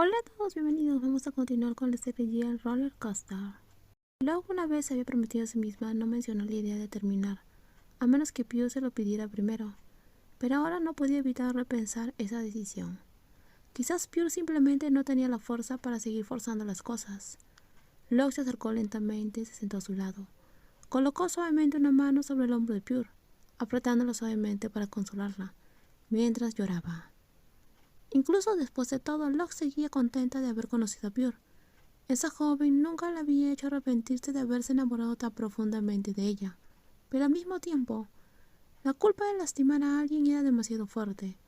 Hola a todos, bienvenidos. Vamos a continuar con la serie el Roller Coaster. Luego una vez se había prometido a sí misma no mencionar la idea de terminar, a menos que Pugh se lo pidiera primero, pero ahora no podía evitar repensar esa decisión. Quizás Pugh simplemente no tenía la fuerza para seguir forzando las cosas. Locke se acercó lentamente y se sentó a su lado. Colocó suavemente una mano sobre el hombro de Pugh, apretándola suavemente para consolarla, mientras lloraba. Incluso después de todo, Locke seguía contenta de haber conocido a Pure. Esa joven nunca le había hecho arrepentirse de haberse enamorado tan profundamente de ella. Pero al mismo tiempo, la culpa de lastimar a alguien era demasiado fuerte.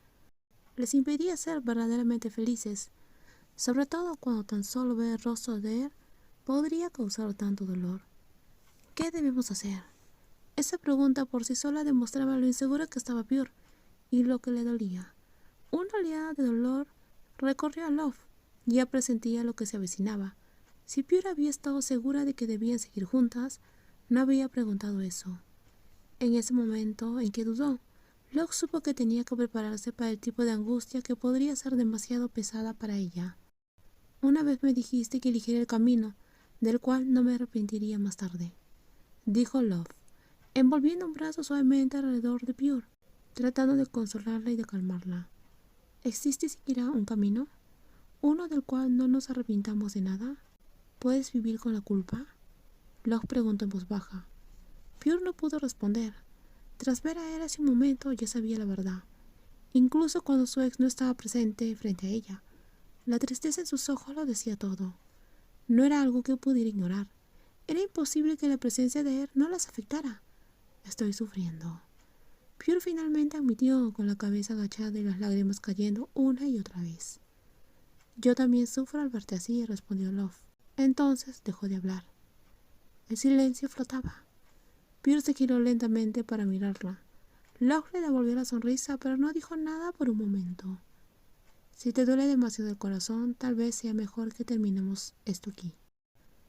Les impedía ser verdaderamente felices, sobre todo cuando tan solo ver el rostro de él podría causar tanto dolor. ¿Qué debemos hacer? Esa pregunta por sí sola demostraba lo insegura que estaba Pure y lo que le dolía. Una oleada de dolor recorrió a Love. Ya presentía lo que se avecinaba. Si Pure había estado segura de que debían seguir juntas, no había preguntado eso. En ese momento en que dudó, Love supo que tenía que prepararse para el tipo de angustia que podría ser demasiado pesada para ella. Una vez me dijiste que eligiera el camino, del cual no me arrepentiría más tarde, dijo Love, envolviendo un brazo suavemente alrededor de Pure, tratando de consolarla y de calmarla. ¿Existe siquiera un camino? ¿Uno del cual no nos arrepintamos de nada? ¿Puedes vivir con la culpa? Locke preguntó en voz baja. Pure no pudo responder. Tras ver a él hace un momento ya sabía la verdad. Incluso cuando su ex no estaba presente frente a ella, la tristeza en sus ojos lo decía todo. No era algo que pudiera ignorar. Era imposible que la presencia de él no las afectara. Estoy sufriendo. Pure finalmente admitió, con la cabeza agachada y las lágrimas cayendo una y otra vez. Yo también sufro al verte así, respondió Love. Entonces dejó de hablar. El silencio flotaba. Pure se giró lentamente para mirarla. Love le devolvió la sonrisa, pero no dijo nada por un momento. Si te duele demasiado el corazón, tal vez sea mejor que terminemos esto aquí.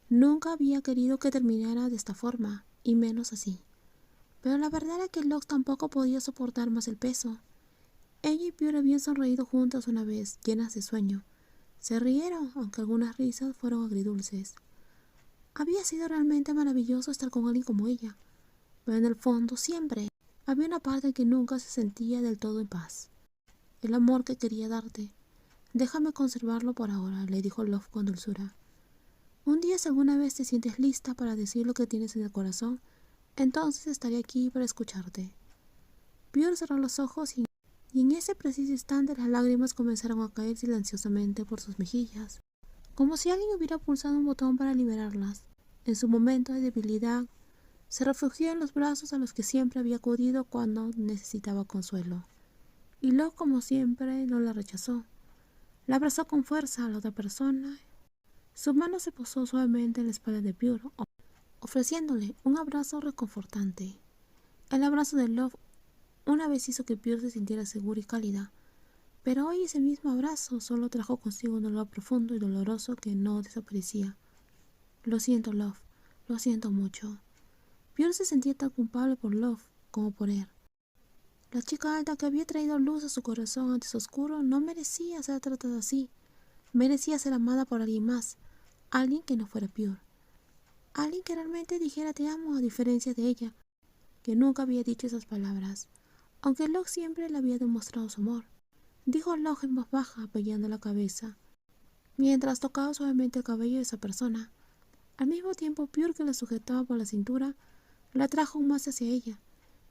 Nunca había querido que terminara de esta forma, y menos así. Pero la verdad era que Locke tampoco podía soportar más el peso. Ella y Pure habían sonreído juntas una vez, llenas de sueño. Se rieron, aunque algunas risas fueron agridulces. Había sido realmente maravilloso estar con alguien como ella, pero en el fondo siempre había una parte que nunca se sentía del todo en paz. El amor que quería darte. Déjame conservarlo por ahora, le dijo Love con dulzura. Un día, si alguna vez te sientes lista para decir lo que tienes en el corazón, entonces estaré aquí para escucharte. Pure cerró los ojos y en ese preciso instante las lágrimas comenzaron a caer silenciosamente por sus mejillas, como si alguien hubiera pulsado un botón para liberarlas. En su momento de debilidad, se refugió en los brazos a los que siempre había acudido cuando necesitaba consuelo. Y Locke, como siempre, no la rechazó. La abrazó con fuerza a la otra persona. Su mano se posó suavemente en la espalda de Pure, ofreciéndole un abrazo reconfortante. El abrazo de Love una vez hizo que Pure se sintiera segura y cálida, pero hoy ese mismo abrazo solo trajo consigo un dolor profundo y doloroso que no desaparecía. Lo siento, Love, lo siento mucho. Pure se sentía tan culpable por Love como por él. La chica alta que había traído luz a su corazón antes oscuro no merecía ser tratada así. Merecía ser amada por alguien más, alguien que no fuera Pure. Alguien que realmente dijera te amo a diferencia de ella, que nunca había dicho esas palabras, aunque Locke siempre le había demostrado su amor. Dijo Locke en voz baja, apoyando la cabeza, mientras tocaba suavemente el cabello de esa persona. Al mismo tiempo, Pure, que la sujetaba por la cintura, la atrajo más hacia ella,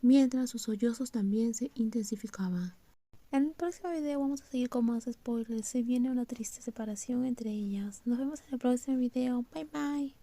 mientras sus sollozos también se intensificaban. En el próximo video vamos a seguir con más spoilers. Se viene una triste separación entre ellas. Nos vemos en el próximo video. Bye bye.